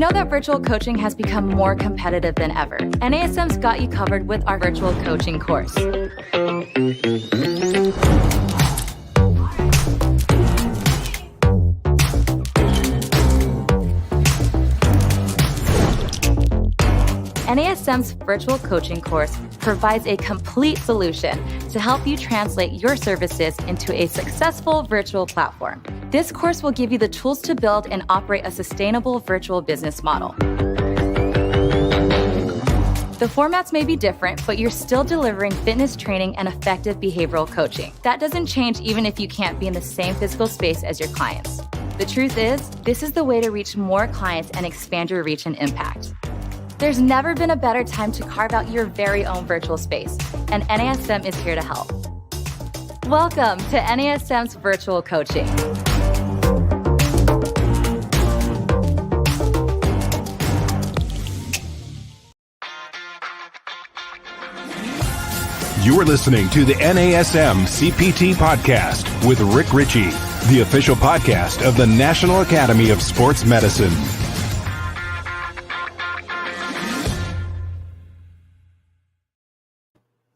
We know that virtual coaching has become more competitive than ever. NASM's got you covered with our virtual coaching course. NASM's virtual coaching course provides a complete solution to help you translate your services into a successful virtual platform. This course will give you the tools to build and operate a sustainable virtual business model. The formats may be different, but you're still delivering fitness training and effective behavioral coaching. That doesn't change even if you can't be in the same physical space as your clients. The truth is, this is the way to reach more clients and expand your reach and impact. There's never been a better time to carve out your very own virtual space, and NASM is here to help. Welcome to NASM's virtual coaching. You are listening to the NASM-CPT Podcast with Richey, the official podcast of the National Academy of Sports Medicine.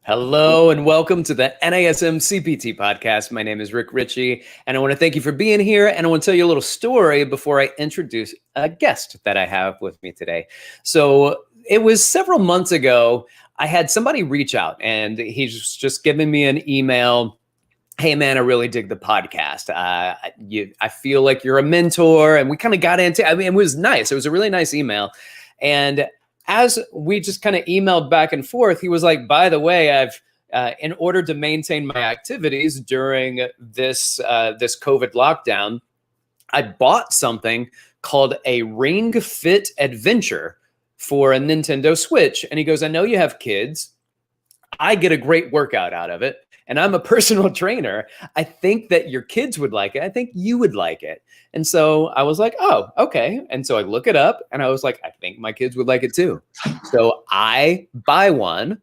Hello and welcome to the NASM-CPT Podcast. My name is Richey, and I want to thank you for being here, and I want to tell you a little story before I introduce a guest that I have with me today. So it was several months ago, I had somebody reach out, and he's just giving me an email. Hey man, I really dig the podcast. I feel like you're a mentor, and we kind of got into, it was nice. It was a really nice email. And as we just kind of emailed back and forth, he was like, by the way, I've, in order to maintain my activities during this COVID lockdown, I bought something called a Ring Fit Adventure for a Nintendo Switch. And he goes, I know you have kids. I get a great workout out of it. And I'm a personal trainer. I think that your kids would like it. I think you would like it. And so I was like, oh, okay. And so I look it up and I was like, I think my kids would like it too. So I buy one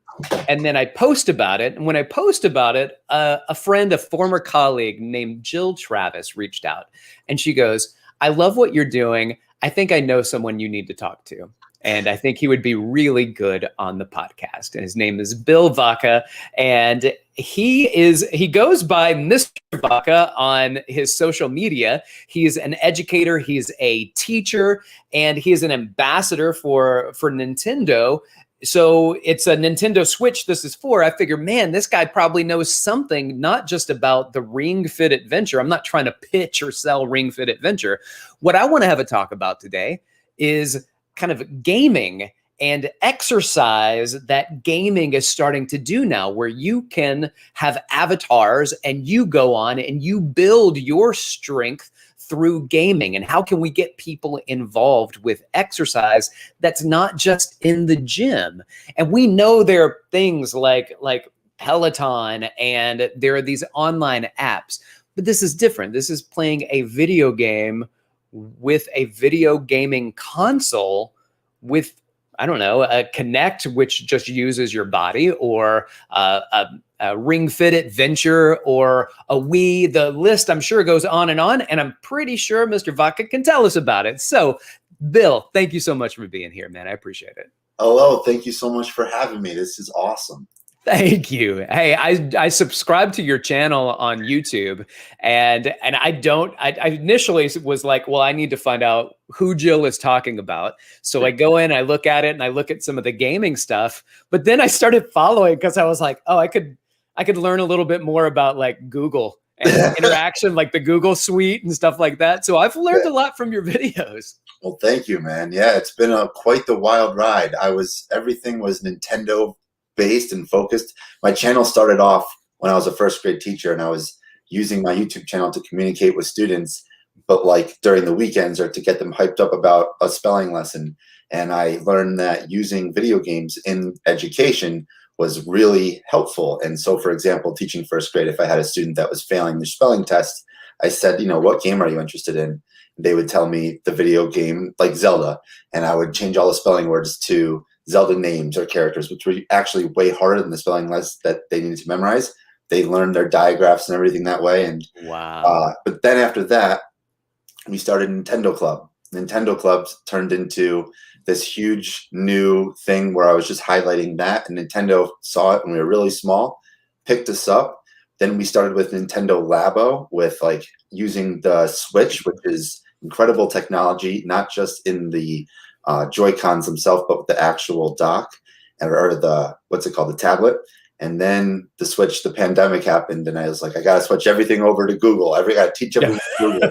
and then I post about it. And when I post about it, a friend, a former colleague named Jill Travis reached out and she goes, I love what you're doing. I think I know someone you need to talk to. And I think he would be really good on the podcast. And his name is Bill Vacca. And he goes by Mr. Vacca on his social media. He's an educator, he's a teacher, and he is an ambassador for Nintendo. So it's a Nintendo Switch this is for. I figure, man, this guy probably knows something, not just about the Ring Fit Adventure. I'm not trying to pitch or sell Ring Fit Adventure. What I want to have a talk about today is kind of gaming and exercise that gaming is starting to do now, where you can have avatars and you go on and you build your strength through gaming. And how can we get people involved with exercise that's not just in the gym? And we know there are things like Peloton and there are these online apps, but this is different. This is playing a video game with a video gaming console with, I don't know, a Kinect, which just uses your body, or a Ring Fit Adventure, or a Wii. The list, I'm sure, goes on, and I'm pretty sure Mr. Vacca can tell us about it. So, Bill, thank you so much for being here, man. I appreciate it. Hello, thank you so much for having me. This is awesome. Thank you. Hey, I subscribe to your channel on YouTube, and I initially was like, well, I need to find out who Jill is talking about. So I go in, I look at it, and I look at some of the gaming stuff. But then I started following because I was like, oh, I could learn a little bit more about like Google and interaction, like the Google Suite and stuff like that. So I've learned a lot from your videos. Well, thank you, man. Yeah, it's been quite the wild ride. Everything was Nintendo based and focused. My channel started off when I was a first grade teacher, and I was using my YouTube channel to communicate with students, but like during the weekends or to get them hyped up about a spelling lesson. And I learned that using video games in education was really helpful. And so, for example, teaching first grade, if I had a student that was failing their spelling test, I said, what game are you interested in? They would tell me the video game like Zelda, and I would change all the spelling words to Zelda names or characters, which were actually way harder than the spelling list that they needed to memorize. They learned their digraphs and everything that way. And wow. But then after that, we started Nintendo Club. Nintendo clubs turned into this huge new thing where I was just highlighting that, and Nintendo saw it when we were really small, picked us up. Then we started with Nintendo Labo with like using the Switch, which is incredible technology, not just in the Joy-Cons themselves, but with the actual dock or the, what's it called, the tablet. And then the pandemic happened, and I was like, I got to switch everything over to Google. I got to teach everyone Google.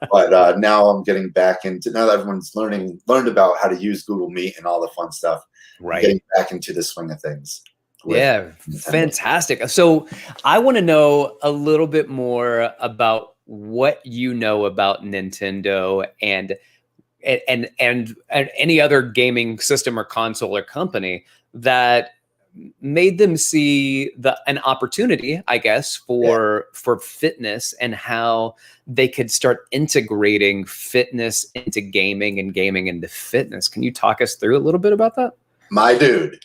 But now I'm getting back into, now that everyone's learned about how to use Google Meet and all the fun stuff, right? Getting back into the swing of things. Yeah, fantastic. So I want to know a little bit more about what you know about Nintendo and any other gaming system or console or company that made them see an opportunity, I guess, for fitness, and how they could start integrating fitness into gaming and gaming into fitness. Can you talk us through a little bit about that? My dude,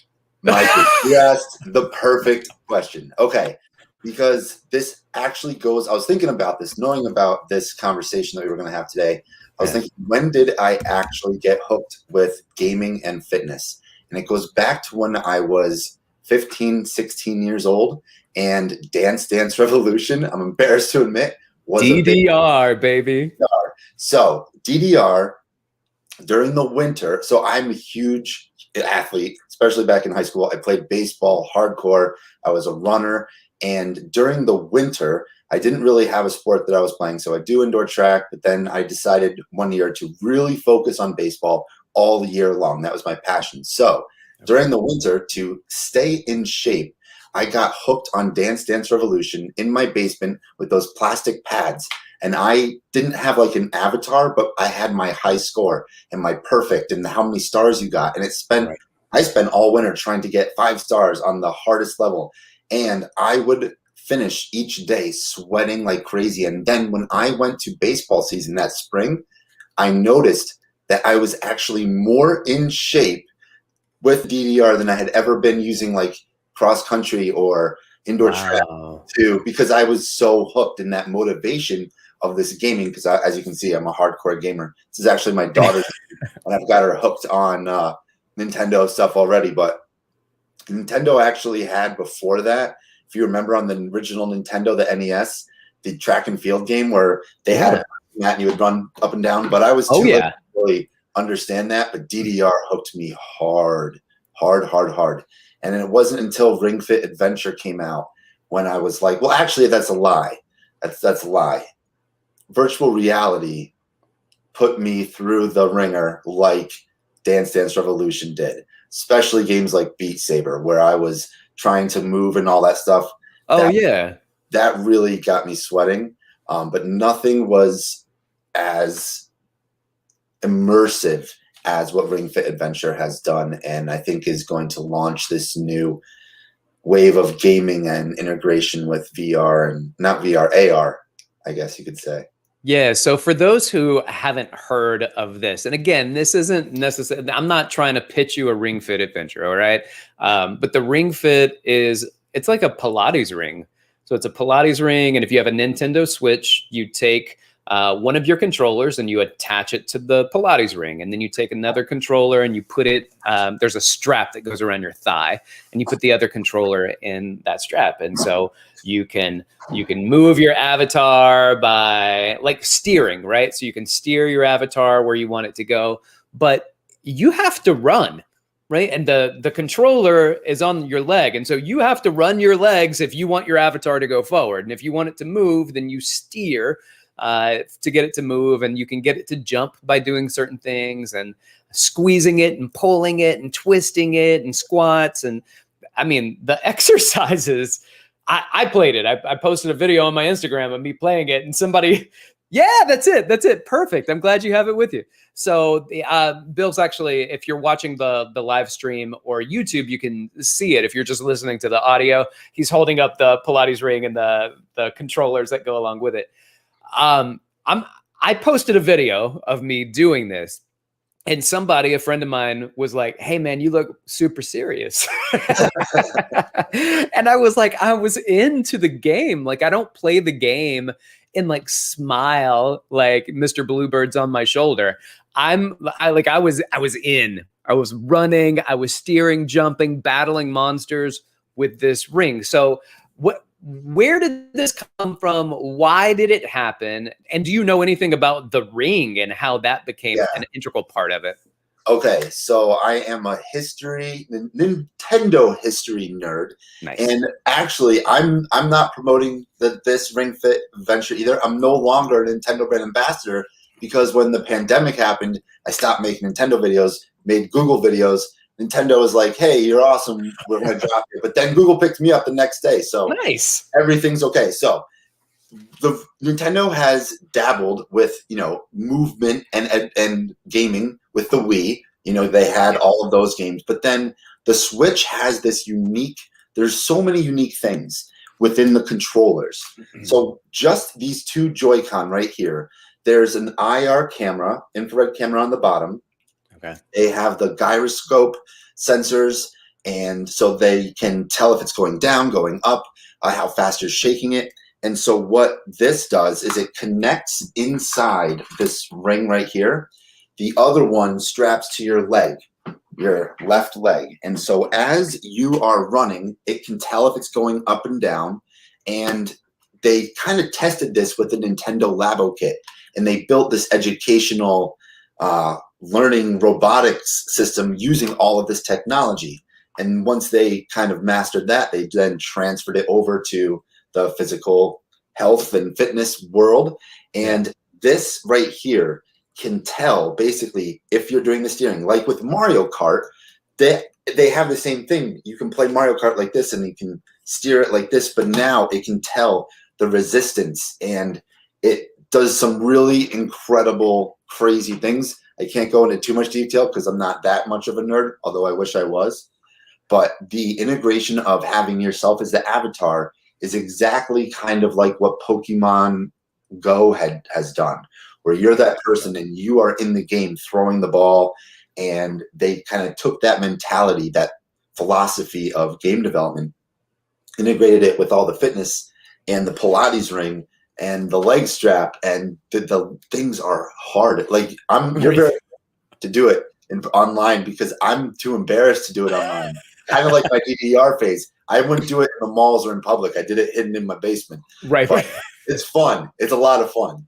you asked the perfect question. Okay, because this actually goes, I was thinking about this, knowing about this conversation that we were going to have today. I was thinking, when did I actually get hooked with gaming and fitness? And it goes back to when I was 15, 16 years old, and Dance Dance Revolution, I'm embarrassed to admit, was DDR, baby. So DDR during the winter. So I'm a huge athlete, especially back in high school. I played baseball hardcore. I was a runner. And during the winter, I didn't really have a sport that I was playing. So I do indoor track, but then I decided one year to really focus on baseball all year long. That was my passion. So during the winter, to stay in shape, I got hooked on Dance Dance Revolution in my basement with those plastic pads. And I didn't have like an avatar, but I had my high score and my perfect and how many stars you got. And I spent all winter trying to get 5 stars on the hardest level. And I would finish each day sweating like crazy. And then when I went to baseball season that spring, I noticed that I was actually more in shape with DDR than I had ever been using like cross country or indoor track too, because I was so hooked in that motivation of this gaming. Because as you can see, I'm a hardcore gamer. This is actually my daughter's and I've got her hooked on Nintendo stuff already. But Nintendo actually had before that, if you remember on the original Nintendo, the NES, the track and field game where they had a mat and you would run up and down. But I was too late to really understand that. But DDR hooked me hard. And it wasn't until Ring Fit Adventure came out when I was like, well, actually, that's a lie. That's a lie. Virtual reality put me through the ringer like Dance Dance Revolution did, especially games like Beat Saber, where I was trying to move and all that stuff. That really got me sweating. But nothing was as immersive as what Ring Fit Adventure has done, and I think is going to launch this new wave of gaming and integration with VR, and not VR, AR, I guess you could say. Yeah. So for those who haven't heard of this, and again, this isn't necessarily, I'm not trying to pitch you a Ring Fit Adventure, all right? But the Ring Fit it's like a Pilates ring. So it's a Pilates ring, and if you have a Nintendo Switch, you take one of your controllers and you attach it to the Pilates ring, and then you take another controller and you put it, there's a strap that goes around your thigh, and you put the other controller in that strap. And so you can move your avatar by like steering, right? So you can steer your avatar where you want it to go, but you have to run, right? And the controller is on your leg. And so you have to run your legs if you want your avatar to go forward. And if you want it to move, then you steer to get it to move, and you can get it to jump by doing certain things and squeezing it and pulling it and twisting it and squats. And I mean, the exercises, I played it. I posted a video on my Instagram of me playing it, and somebody, that's it. Perfect. I'm glad you have it with you. So Bill's actually, if you're watching the live stream or YouTube, you can see it. If you're just listening to the audio, he's holding up the Pilates ring and the controllers that go along with it. I posted a video of me doing this, and a friend of mine was like, "Hey man, you look super serious." And I was like, I was into the game. Like, I don't play the game and like smile like Mr. Bluebird's on my shoulder. I was running, I was steering, jumping, battling monsters with this ring. So where did this come from? Why did it happen? And do you know anything about the ring and how that became an integral part of it? Okay, so I am a Nintendo history nerd. Nice. And actually, I'm not promoting this Ring Fit venture either. I'm no longer a Nintendo brand ambassador because when the pandemic happened, I stopped making Nintendo videos, made Google videos. Nintendo was like, hey, you're awesome. We're going to drop you. But then Google picked me up the next day. So nice. Everything's okay. So the Nintendo has dabbled with, movement and gaming with the Wii. They had all of those games. But then the Switch has this there's so many unique things within the controllers. Mm-hmm. So just these two Joy-Con right here, there's an IR camera, infrared camera on the bottom. Okay. They have the gyroscope sensors, and so they can tell if it's going down, going up, how fast you're shaking it. And so what this does is it connects inside this ring right here. The other one straps to your leg, your left leg. And so as you are running, it can tell if it's going up and down. And they kind of tested this with the Nintendo Labo kit. And they built this educational learning robotics system using all of this technology. And once they kind of mastered that, they then transferred it over to the physical health and fitness world. And this right here can tell basically if you're doing the steering. Like with Mario Kart, they have the same thing. You can play Mario Kart like this and you can steer it like this, but now it can tell the resistance, and it does some really incredible, crazy things. I can't go into too much detail because I'm not that much of a nerd, although I wish I was. But the integration of having yourself as the avatar is exactly kind of like what Pokemon Go has done, where you're that person and you are in the game throwing the ball. And they kind of took that mentality, that philosophy of game development, integrated it with all the fitness and the Pilates ring and the leg strap, and the things are hard. Like you're very to do it online because I'm too embarrassed to do it online. Kind of like my DDR phase. I wouldn't do it in the malls or in public. I did it hidden in my basement. Right. But it's fun. It's a lot of fun.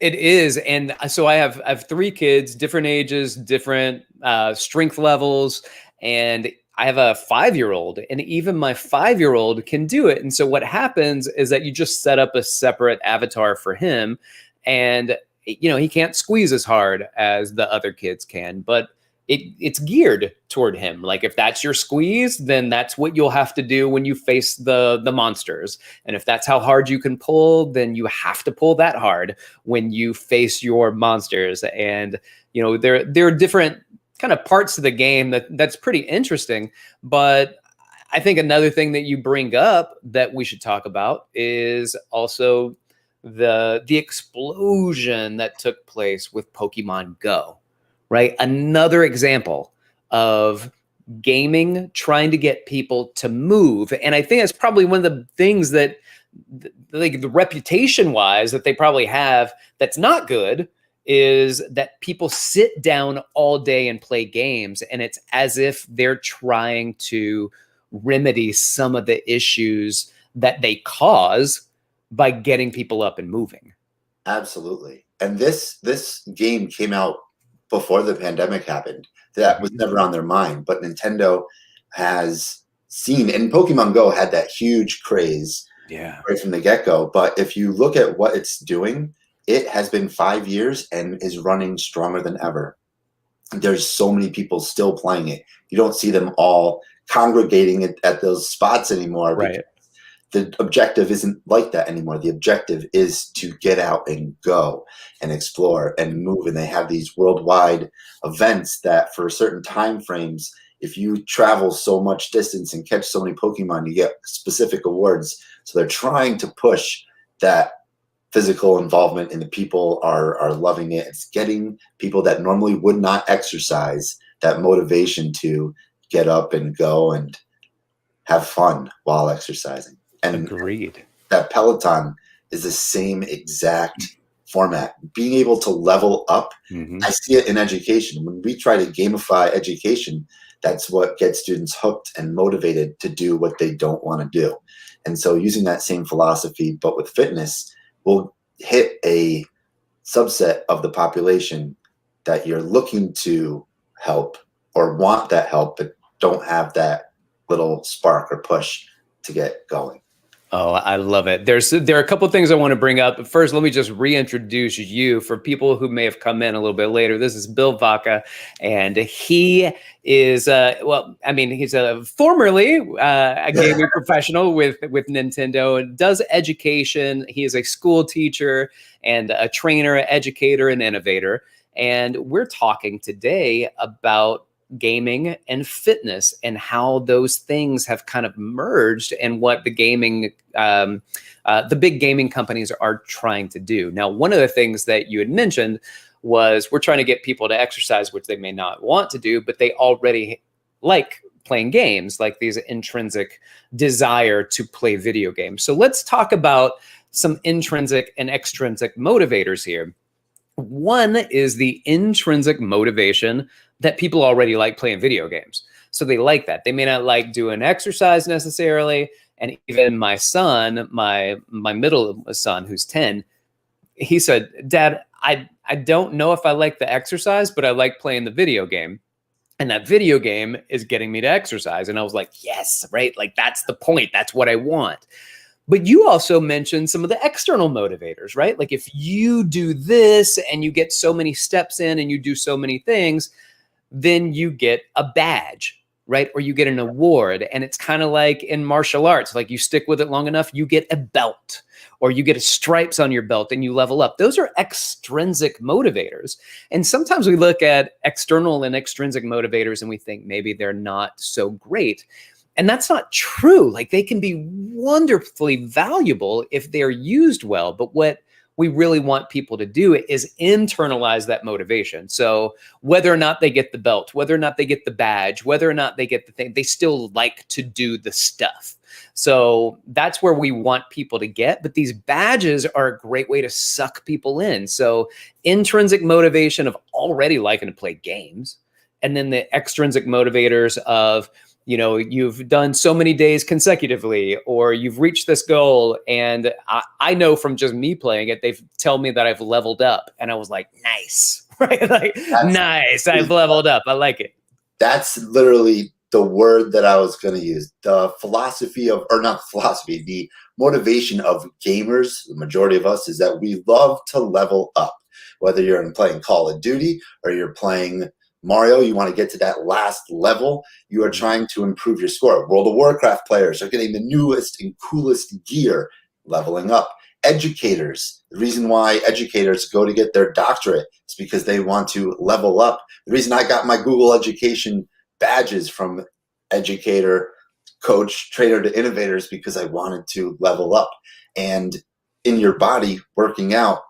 It is. And so I have 3 kids, different ages, different strength levels, and I have a 5-year-old, and even my 5-year-old can do it. And so what happens is that you just set up a separate avatar for him, and he can't squeeze as hard as the other kids can, but it's geared toward him. Like if that's your squeeze, then that's what you'll have to do when you face the monsters. And if that's how hard you can pull, then you have to pull that hard when you face your monsters. And there are different kind of parts of the game that's pretty interesting. But I think another thing that you bring up that we should talk about is also the explosion that took place with Pokemon Go. Right? Another example of gaming trying to get people to move. And I think that's probably one of the things that, like the reputation wise, that they probably have that's not good is that people sit down all day and play games. And it's as if they're trying to remedy some of the issues that they cause by getting people up and moving. Absolutely. And this game came out before the pandemic happened. That was never on their mind, but Nintendo has seen, and Pokemon Go had that huge craze right from the get-go. But if you look at what it's doing, it has been 5 years and is running stronger than ever. There's so many people still playing it. You don't see them all congregating at those spots anymore. Right. The objective isn't like that anymore. The objective is to get out and go and explore and move. And they have these worldwide events that for certain time frames, if you travel so much distance and catch so many Pokemon, you get specific awards. So they're trying to push that physical involvement, and the people are loving it. It's getting people that normally would not exercise that motivation to get up and go and have fun while exercising. And agreed. That Peloton is the same exact format, being able to level up. I see it in education. When we try to gamify education, that's what gets students hooked and motivated to do what they don't want to do. And so using that same philosophy, but with fitness, will hit a subset of the population that you're looking to help or want that help, but don't have that little spark or push to get going. Oh, I love it. There are a couple of things I want to bring up. But first, let me just reintroduce you for people who may have come in a little bit later. This is Bill Vacca, and he is, he's formerly a gaming professional with Nintendo and does education. He is a school teacher and a trainer, educator, and innovator. And we're talking today about gaming and fitness and how those things have kind of merged and what the gaming, the big gaming companies are trying to do. Now, one of the things that you had mentioned was we're trying to get people to exercise, which they may not want to do, but they already like playing games, like these intrinsic desire to play video games. So let's talk about some intrinsic and extrinsic motivators here. One is the intrinsic motivation that people already like playing video games. So they like that. They may not like doing exercise necessarily. And even my son, my middle son, who's 10, he said, "Dad, I don't know if I like the exercise, but I like playing the video game. And that video game is getting me to exercise." And I was like, yes, right? Like, that's the point. That's what I want. But you also mentioned some of the external motivators, right? Like, if you do this and you get so many steps in and you do so many things, then you get a badge, right? Or you get an award. And it's kind of like in martial arts, like you stick with it long enough, you get a belt or you get a stripes on your belt and you level up. Those are extrinsic motivators. And sometimes we look at external and extrinsic motivators and we think maybe they're not so great. And that's not true. Like, they can be wonderfully valuable if they're used well. But what we really want people to do is internalize that motivation. So whether or not they get the belt, whether or not they get the badge, whether or not they get the thing, they still like to do the stuff. So that's where we want people to get. But these badges are a great way to suck people in. So intrinsic motivation of already liking to play games, and then the extrinsic motivators of, you know, you've done so many days consecutively, or you've reached this goal. And I know from just me playing it, they tell me that I've leveled up. And I was like, nice, right? Like, nice, I've leveled up. I like it. That's literally the word that I was going to use. The philosophy of, or not philosophy, the motivation of gamers, the majority of us, is that we love to level up. Whether you're playing Call of Duty or you're playing Mario, you want to get to that last level. You are trying to improve your score. World of Warcraft players are getting the newest and coolest gear, leveling up. Educators, the reason why educators go to get their doctorate is because they want to level up. The reason I got my Google education badges from educator, coach, trainer to innovator is because I wanted to level up. And in your body, working out,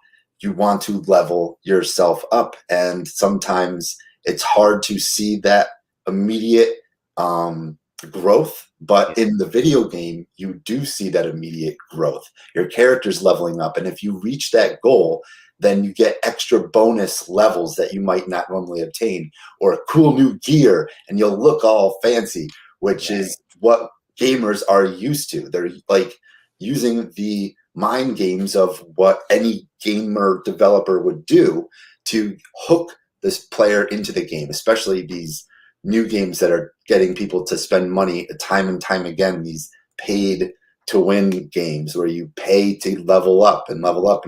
you want to level yourself up. And sometimes it's hard to see that immediate growth, but in the video game, you do see that immediate growth. Your character's leveling up, and if you reach that goal, then you get extra bonus levels that you might not normally obtain, or a cool new gear, and you'll look all fancy, which is what gamers are used to. They're like using the mind games of what any gamer developer would do to hook this player into the game, especially these new games that are getting people to spend money time and time again, these paid to win games where you pay to level up, and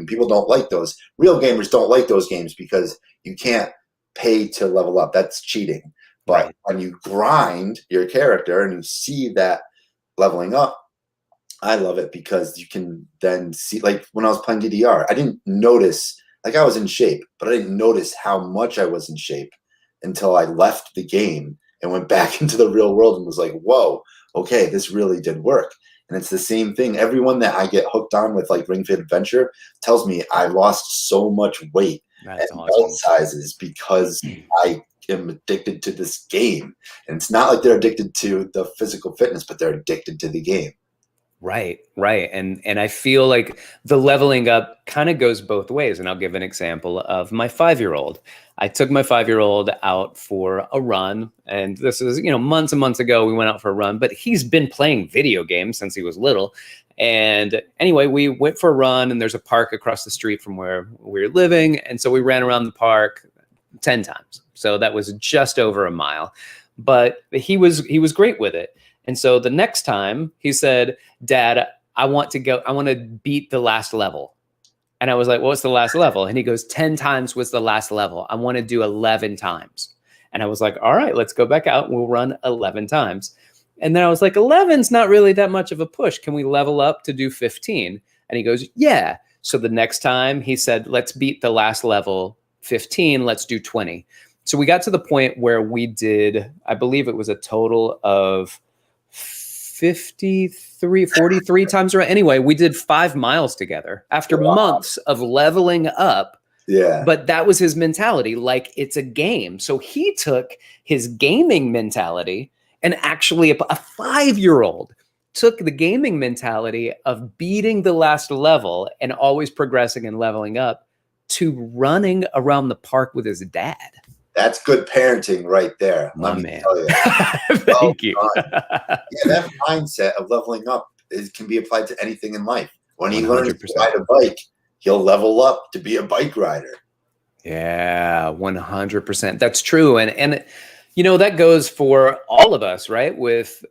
people don't like those. Real gamers don't like those games because you can't pay to level up. That's cheating. But when you grind your character and you see that leveling up, I love it because you can then see, like when I was playing DDR, I didn't notice, like I was in shape, but I didn't notice how much I was in shape until I left the game and went back into the real world and was like, whoa, okay, this really did work. And it's the same thing. Everyone that I get hooked on with like Ring Fit Adventure tells me I lost so much weight and belt sizes because I am addicted to this game. And it's not like they're addicted to the physical fitness, but they're addicted to the game. Right, right. And I feel like the leveling up kind of goes both ways. And I'll give an example of my 5-year-old. I took my 5-year-old out for a run. And this is, months and months ago, we went out for a run, but he's been playing video games since he was little. And anyway, we went for a run, and there's a park across the street from where we're living. And so we ran around the park 10 times. So that was just over a mile. But he was great with it. And so the next time he said, Dad, I want to beat the last level. And I was like, what's the last level? And he goes, 10 times was the last level. I want to do 11 times. And I was like, all right, let's go back out. We'll run 11 times. And then I was like, 11's not really that much of a push. Can we level up to do 15? And he goes, yeah. So the next time he said, let's beat the last level, 15, let's do 20. So we got to the point where we did, I believe it was a total of 43 times around. Anyway, we did 5 miles together after months of leveling up. Yeah. But that was his mentality, like it's a game. So he took his gaming mentality, and actually a 5-year-old took the gaming mentality of beating the last level and always progressing and leveling up to running around the park with his dad. That's good parenting right there. My Let me man. tell you. Thank you. Yeah, that mindset of leveling up can be applied to anything in life. When he learns to ride a bike, he'll level up to be a bike rider. Yeah, 100%. That's true. And that goes for all of us, right? With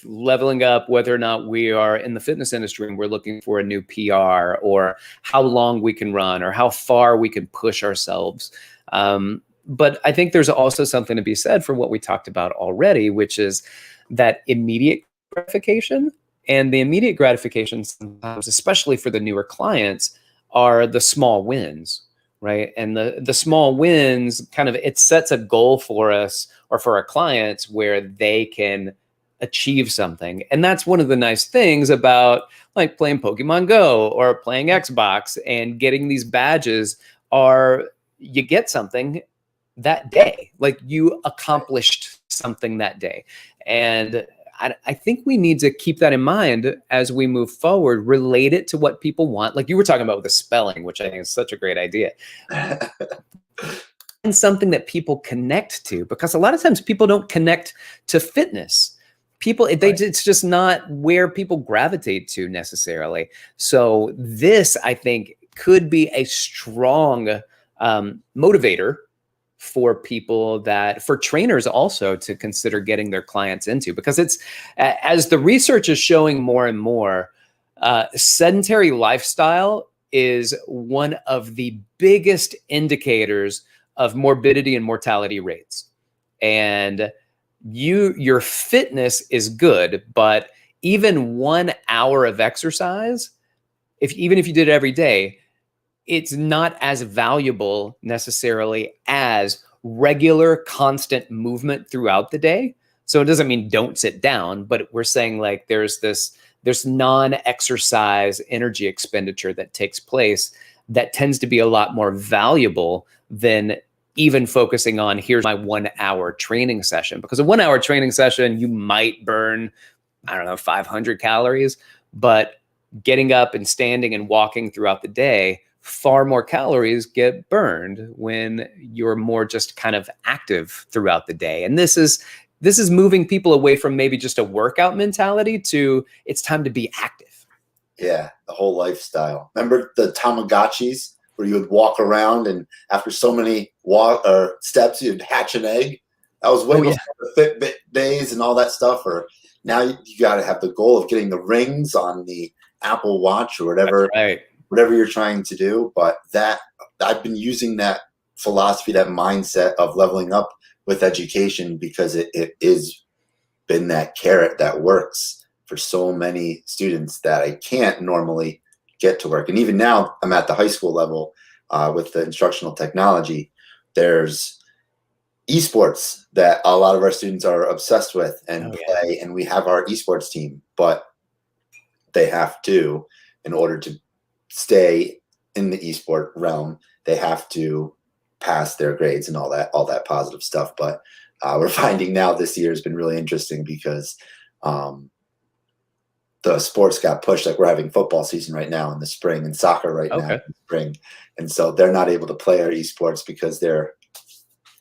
leveling up, whether or not we are in the fitness industry and we're looking for a new PR, or how long we can run, or how far we can push ourselves. But I think there's also something to be said for what we talked about already, which is that immediate gratification. And the immediate gratification sometimes, especially for the newer clients, are the small wins, right? And the small wins it sets a goal for us or for our clients where they can achieve something. And that's one of the nice things about like playing Pokemon Go or playing Xbox and getting these badges are you get something that day, like you accomplished something that day. And I think we need to keep that in mind as we move forward, relate it to what people want. Like you were talking about with the spelling, which I think is such a great idea. And something that people connect to, because a lot of times people don't connect to fitness. It's just not where people gravitate to necessarily. So this, I think, could be a strong motivator for people for trainers also to consider getting their clients into, because it's, as the research is showing more and more, sedentary lifestyle is one of the biggest indicators of morbidity and mortality rates. And your fitness is good, but even 1 hour of exercise, even if you did it every day, it's not as valuable necessarily as regular constant movement throughout the day. So it doesn't mean don't sit down, but we're saying like there's non-exercise energy expenditure that takes place that tends to be a lot more valuable than even focusing on here's my 1 hour training session. Because a 1 hour training session, you might burn, 500 calories, but getting up and standing and walking throughout the day, far more calories get burned when you're more just kind of active throughout the day. And this is moving people away from maybe just a workout mentality to it's time to be active. Yeah, the whole lifestyle. Remember the Tamagotchis where you would walk around and after so many steps you'd hatch an egg? That was way before the Fitbit days and all that stuff. Or now you got to have the goal of getting the rings on the Apple Watch or whatever. That's right. Whatever you're trying to do. But that I've been using that philosophy, that mindset of leveling up with education, because it is been that carrot that works for so many students that I can't normally get to work. And even now I'm at the high school level with the instructional technology. There's esports that a lot of our students are obsessed with and play, and we have our esports team, but they have to, in order to stay in the esport realm, they have to pass their grades and all that positive stuff. But we're finding now this year has been really interesting because the the sports got pushed. Like we're having football season right now in the spring and soccer right now in the spring. And so they're not able to play our esports because they're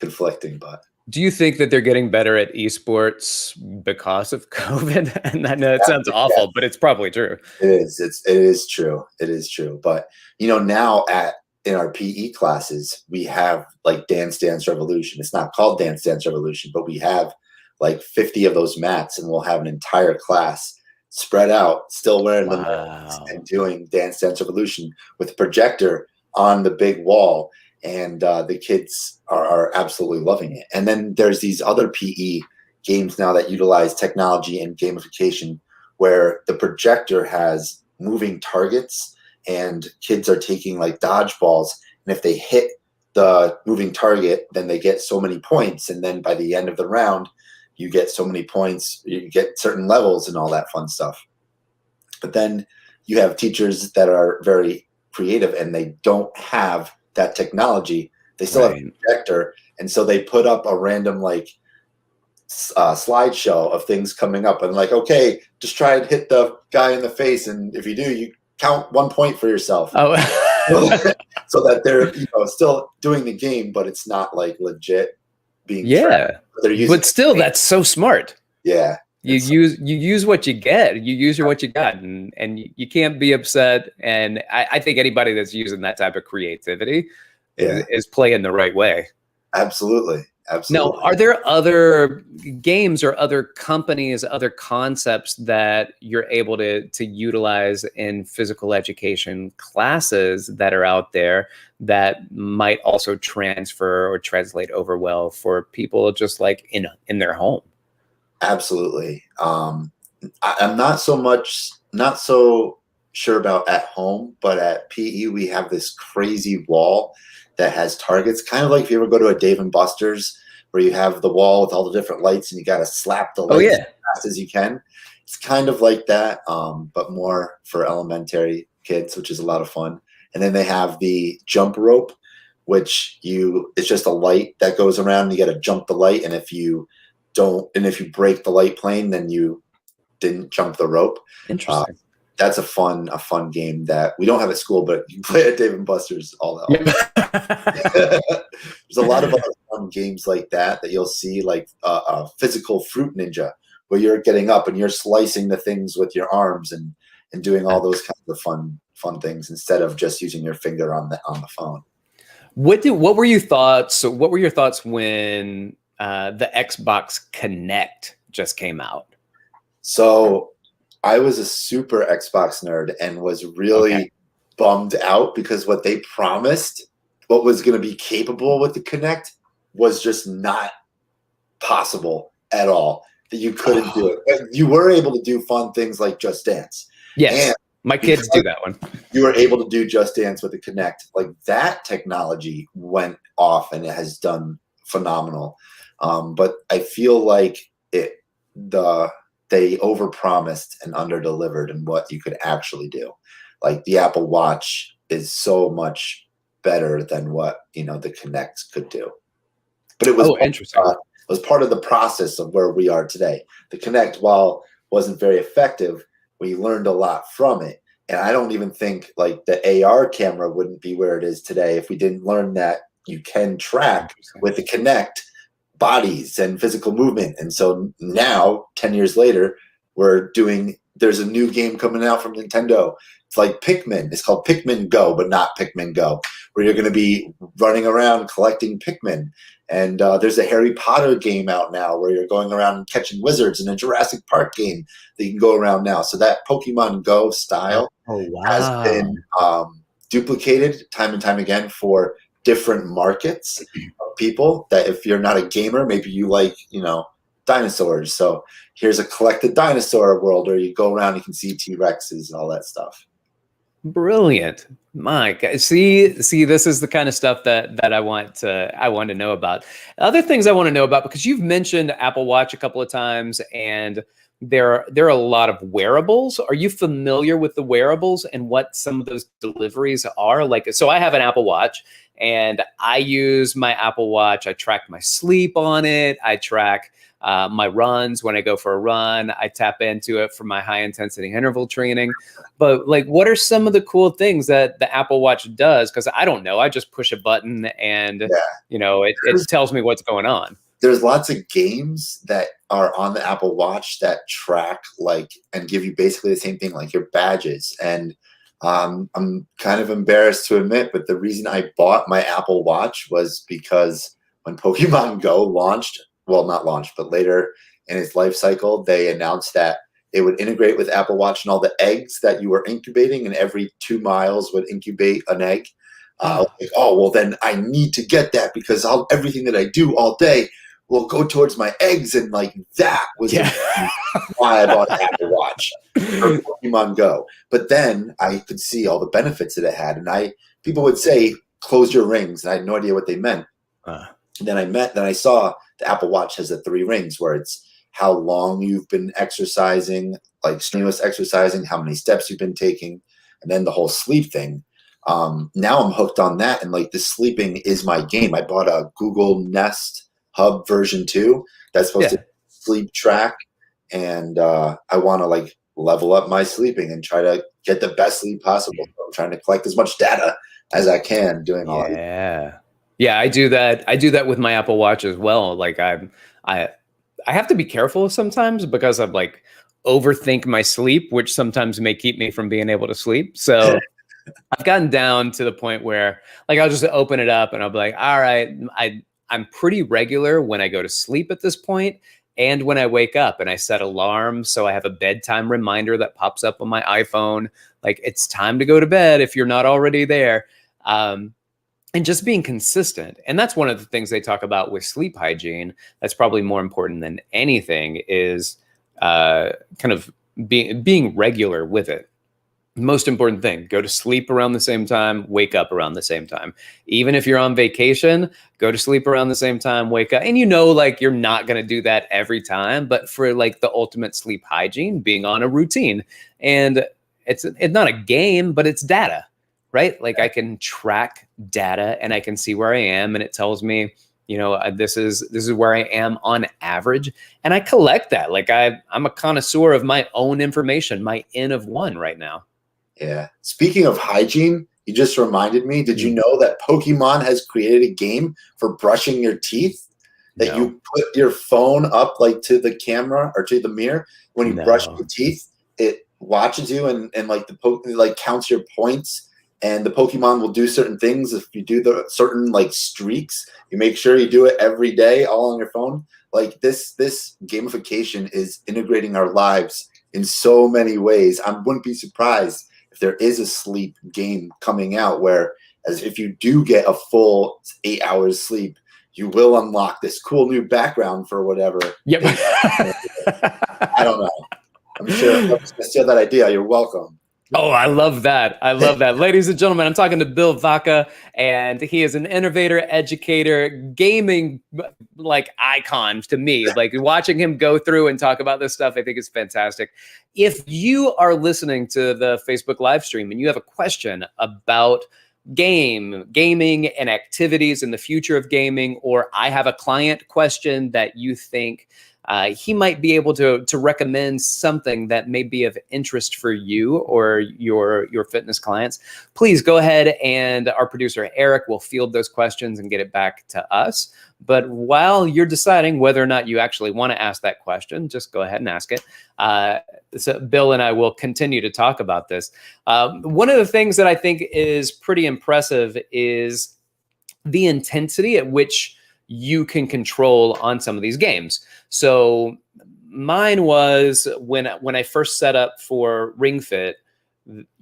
conflicting. But do you think that they're getting better at esports because of COVID? And I know it sounds awful, but it's probably true. It is. It is true. It is true. But now in our PE classes, we have like Dance Dance Revolution. It's not called Dance Dance Revolution, but we have like 50 of those mats, and we'll have an entire class spread out, still wearing them and doing Dance Dance Revolution with a projector on the big wall. And the kids are absolutely loving it. And then there's these other PE games now that utilize technology and gamification, where the projector has moving targets and kids are taking like dodgeballs. And if they hit the moving target, then they get so many points. And then by the end of the round, you get so many points, you get certain levels and all that fun stuff. But then you have teachers that are very creative and they don't have that technology. They still have a projector. And so they put up a random like slideshow of things coming up and like, okay, just try and hit the guy in the face. And if you do, you count 1 point for yourself. Oh. So that they're still doing the game, but it's not like legit being tracked. But still, that's so smart. Yeah. You use what you get. You use what you got, and you can't be upset. And I think anybody that's using that type of creativity is playing the right way. Absolutely. Now, are there other games or other companies, other concepts that you're able to utilize in physical education classes that are out there that might also transfer or translate over well for people just like in their home? Absolutely. I'm not so sure about at home, but at PE we have this crazy wall that has targets, kind of like if you ever go to a Dave & Buster's where you have the wall with all the different lights and you got to slap the lights as fast as you can. It's kind of like that, but more for elementary kids, which is a lot of fun. And then they have the jump rope, which it's just a light that goes around and you got to jump the light. And if you break the light plane, then you didn't jump the rope. Interesting. That's a fun game that we don't have at school, but you can play at Dave & Buster's all that. There's a lot of other fun games like that you'll see, like a physical fruit ninja, where you're getting up and you're slicing the things with your arms and doing all those kinds of fun things instead of just using your finger on the phone. What were your thoughts? So what were your thoughts when the Xbox Kinect just came out? So I was a super Xbox nerd and was really bummed out because what they promised, what was going to be capable with the Kinect, was just not possible at all. That you couldn't do it. But you were able to do fun things like Just Dance. Yes, and my kids do that one. You were able to do Just Dance with the Kinect. Like that technology went off and it has done phenomenal. But I feel like they overpromised and underdelivered in what you could actually do. Like the Apple Watch is so much better than what the Kinect could do. But it was interesting. It was part of the process of where we are today. The Kinect, while wasn't very effective, we learned a lot from it. And I don't even think like the AR camera wouldn't be where it is today if we didn't learn that you can track with the Kinect bodies and physical movement. And so now 10 years later, there's a new game coming out from Nintendo. It's like Pikmin. It's called Pikmin Go, but not Pikmin Go, where you're going to be running around collecting Pikmin. And there's a Harry Potter game out now where you're going around and catching wizards, and a Jurassic Park game that you can go around now. So that Pokemon Go style has been duplicated time and time again for different markets of people. That if you're not a gamer, maybe you like dinosaurs, so here's a collected dinosaur world where you go around, you can see T-Rexes and all that stuff. Brilliant. Mike, see this is the kind of stuff that I want to know about. Other things I want to know about, because you've mentioned Apple Watch a couple of times, and there are a lot of wearables. Are you familiar with the wearables and what some of those deliveries are? Like, so I have an Apple Watch, And I use my Apple Watch. I track my sleep on it. I track my runs when I go for a run. I tap into it for my high intensity interval training. But like, what are some of the cool things that the Apple Watch does? Because I don't know. I just push a button and, it tells me what's going on. There's lots of games that are on the Apple Watch that track and give you basically the same thing, like your badges. And I'm kind of embarrassed to admit, but the reason I bought my Apple Watch was because when Pokemon Go launched, well, not launched, but later in its life cycle, they announced that it would integrate with Apple Watch, and all the eggs that you were incubating, and every 2 miles would incubate an egg. Well, then I need to get that because everything that I do all day will go towards my eggs. And that was why I bought an Apple Watch for Pokemon Go. But then I could see all the benefits that it had. And people would say, close your rings. And I had no idea what they meant. Then I saw the Apple Watch has the 3 rings, where it's how long you've been exercising, like strenuous exercising, how many steps you've been taking, and then the whole sleep thing. Now I'm hooked on that. And the sleeping is my game. I bought a Google Nest Hub version 2 that's supposed to sleep track, and I want to level up my sleeping and try to get the best sleep possible. So I'm trying to collect as much data as I can doing all that. Yeah, I do that. I do that with my Apple Watch as well. I have to be careful sometimes because I'm overthink my sleep, which sometimes may keep me from being able to sleep. So I've gotten down to the point where I'll just open it up and I'll be like, all right, I'm pretty regular when I go to sleep at this point and when I wake up, and I set alarms. So I have a bedtime reminder that pops up on my iPhone. It's time to go to bed if you're not already there. And just being consistent. And that's one of the things they talk about with sleep hygiene. That's probably more important than anything is kind of being regular with it. Most important thing, go to sleep around the same time, wake up around the same time. Even if you're on vacation, go to sleep around the same time, wake up. And you're not going to do that every time, but for the ultimate sleep hygiene, being on a routine. And it's not a game, but it's data, right? I can track data and I can see where I am, and it tells me, this is where I am on average. And I collect that. I'm a connoisseur of my own information, my N of 1 right now. Yeah. Speaking of hygiene, you just reminded me, did you know that Pokemon has created a game for brushing your teeth? That you put your phone up to the camera or to the mirror when you brush your teeth, it watches you and counts your points, and the Pokemon will do certain things. If you do the certain streaks, you make sure you do it every day, all on your phone. This gamification is integrating our lives in so many ways. I wouldn't be surprised if there is a sleep game coming out where, as if you do get a full 8 hours sleep, you will unlock this cool new background for whatever. Yep. I don't know. I'm sure I'm just gonna steal that idea. You're welcome. Oh, I love that. I love that. Ladies and gentlemen, I'm talking to Bill Vacca, and he is an innovator, educator, gaming icon to me. Watching him go through and talk about this stuff, I think is fantastic. If you are listening to the Facebook live stream and you have a question about gaming and activities in the future of gaming, or I have a client question that you think he might be able to recommend something that may be of interest for you or your fitness clients, please go ahead, and our producer Eric will field those questions and get it back to us. But while you're deciding whether or not you actually want to ask that question, just go ahead and ask it. So Bill and I will continue to talk about this. One of the things that I think is pretty impressive is the intensity at which you can control on some of these games. So mine was when I first set up for Ring Fit,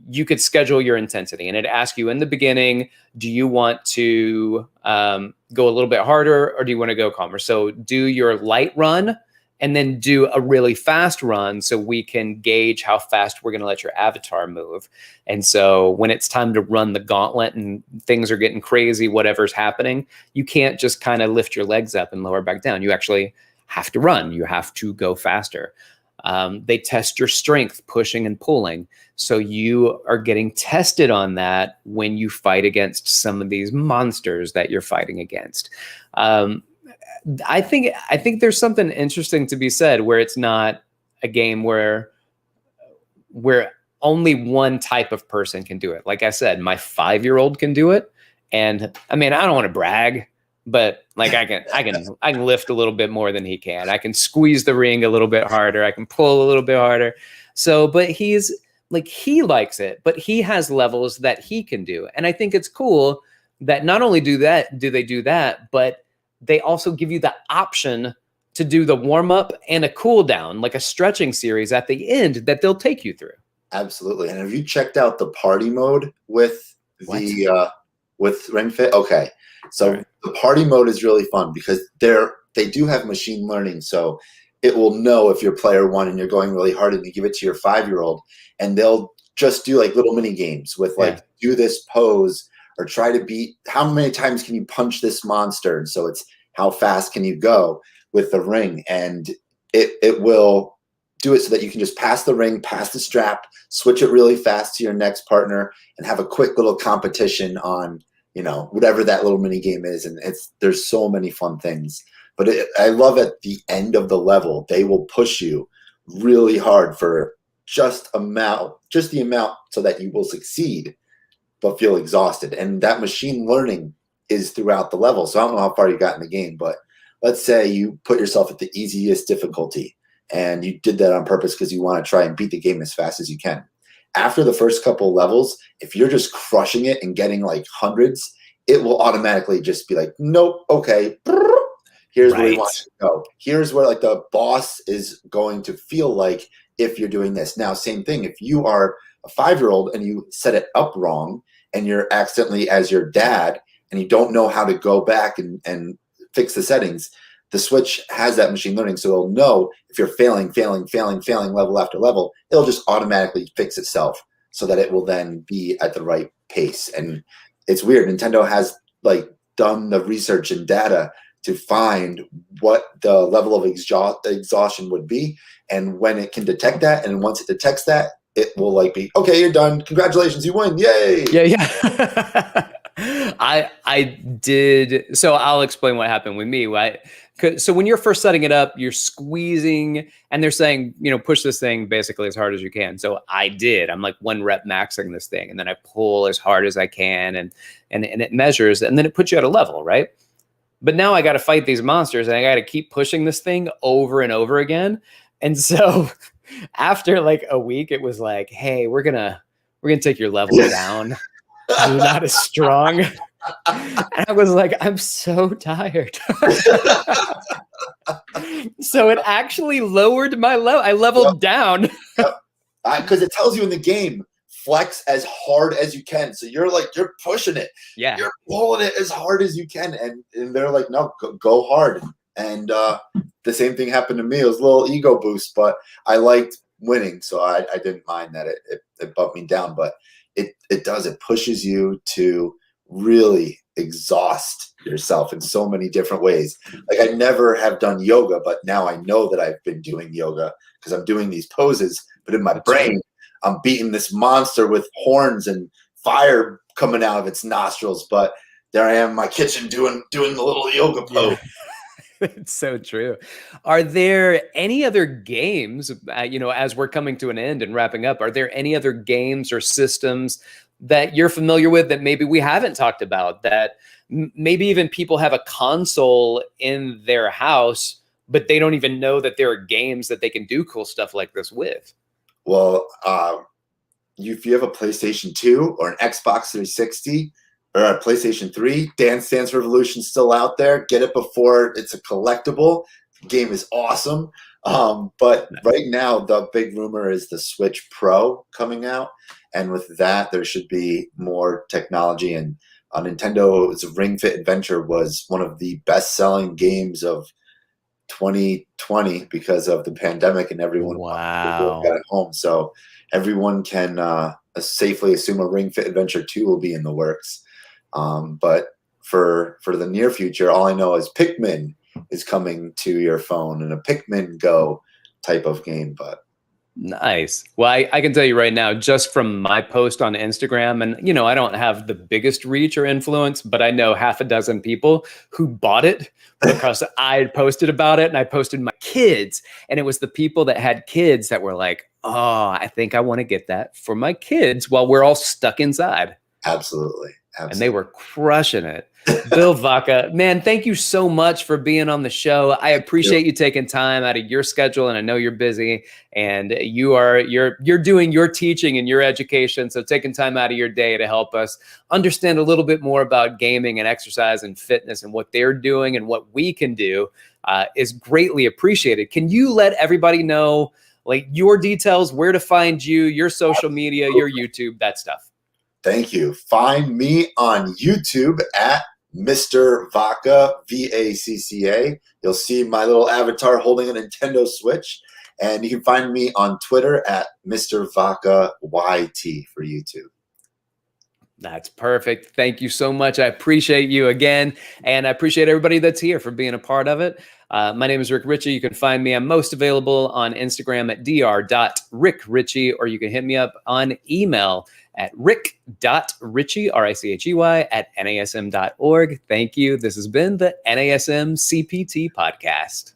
you could schedule your intensity, and it asks you in the beginning, do you want to go a little bit harder or do you want to go calmer? So do your light run and then do a really fast run so we can gauge how fast we're going to let your avatar move. And so when it's time to run the gauntlet and things are getting crazy, whatever's happening, you can't just kind of lift your legs up and lower back down. You actually have to run. You have to go faster. They test your strength, pushing and pulling. So you are getting tested on that when you fight against some of these monsters that you're fighting against. I think there's something interesting to be said where it's not a game where only one type of person can do it. Like I said, my 5-year-old can do it. And I mean, I don't want to brag, but like I can lift a little bit more than he can. I can squeeze the ring a little bit harder. I can pull a little bit harder. So, but he likes it, but he has levels that he can do. And I think it's cool that not only do they do that, but they also give you the option to do the warm up and a cool down, like a stretching series at the end that they'll take you through. Absolutely. And have you checked out the party mode with with Ring Fit? Okay. So the party mode is really fun because they do have machine learning. So it will know if you're player 1 and you're going really hard and you give it to your 5-year-old, and they'll just do like little mini games with like, do this pose or try to beat, how many times can you punch this monster? And so it's how fast can you go with the ring, and it will do it so that you can just pass the ring, pass the strap, switch it really fast to your next partner, and have a quick little competition on, whatever that little mini game is. And there's so many fun things. But I love at the end of the level, they will push you really hard for just the amount so that you will succeed, but feel exhausted. And that machine learning is throughout the level. So I don't know how far you got in the game, but let's say you put yourself at the easiest difficulty and you did that on purpose because you want to try and beat the game as fast as you can. After the first couple of levels, if you're just crushing it and getting like hundreds, it will automatically just be like, nope, okay, here's where you want to go. Here's where like the boss is going to feel like if you're doing this. Now, same thing, if you are a 5-year-old and you set it up wrong and you're accidentally as your dad and you don't know how to go back and fix the settings, the Switch has that machine learning, so it'll know if you're failing level after level, it'll just automatically fix itself so that it will then be at the right pace. And it's weird. Nintendo has like done the research and data to find what the level of exhaustion would be, and when it can detect that, and once it detects that, it will like be, okay, you're done. Congratulations, you win. Yay. Yeah. I did. So I'll explain what happened with me. So when you're first setting it up, you're squeezing and they're saying, push this thing basically as hard as you can. So I did. I'm like 1 rep maxing this thing. And then I pull as hard as I can and it measures, and then it puts you at a level, right? But now I got to fight these monsters and I got to keep pushing this thing over and over again. And so after like a week, it was like, hey, we're gonna take your level down. You're not as strong. And I was like, I'm so tired. So it actually lowered my level. I leveled down. Because it tells you in the game, flex as hard as you can. So you're pushing it. Yeah. You're pulling it as hard as you can. And they're like, no, go hard. And the same thing happened to me. It was a little ego boost, but I liked winning. So I didn't mind that it bumped me down. But it does. It pushes you to really exhaust yourself in so many different ways. Like I never have done yoga, but now I know that I've been doing yoga because I'm doing these poses. But in my brain, I'm beating this monster with horns and fire coming out of its nostrils. But there I am in my kitchen doing the little yoga pose. It's so true. Are there any other games, as we're coming to an end and wrapping up, are there any other games or systems that you're familiar with that maybe we haven't talked about, that maybe even people have a console in their house, but they don't even know that there are games that they can do cool stuff like this with? Well, if you have a PlayStation 2 or an Xbox 360 or a PlayStation 3, Dance Dance Revolution's still out there. Get it before it's a collectible. The game is awesome. But right now, the big rumor is the Switch Pro coming out. And with that, there should be more technology. And Nintendo's Ring Fit Adventure was one of the best-selling games of 2020 because of the pandemic and everyone got at home. So everyone can safely assume a Ring Fit Adventure 2 will be in the works. But for the near future, all I know is Pikmin is coming to your phone, and a Pikmin Go type of game, but. Nice. Well, I can tell you right now, just from my post on Instagram, and I don't have the biggest reach or influence, but I know half a dozen people who bought it because I posted about it, and I posted my kids, and it was the people that had kids that were like, oh, I think I want to get that for my kids while we're all stuck inside. Absolutely. And they were crushing it. Bill Vacca, man, thank you so much for being on the show. I appreciate you taking time out of your schedule, and I know you're busy, and you're doing your teaching and your education, so taking time out of your day to help us understand a little bit more about gaming and exercise and fitness and what they're doing and what we can do is greatly appreciated. Can you let everybody know like your details, where to find you, your social media, your YouTube, that stuff? Thank you. Find me on YouTube at Mr. Vacca, Vacca. You'll see my little avatar holding a Nintendo Switch. And you can find me on Twitter at Mr. Vacca YT for YouTube. That's perfect. Thank you so much. I appreciate you again. And I appreciate everybody that's here for being a part of it. My name is Rick Richey. You can find me. I'm most available on Instagram at dr.rickrichey, or you can hit me up on email at rick.richey, R-I-C-H-E-Y, at nasm.org. Thank you. This has been the NASM-CPT Podcast.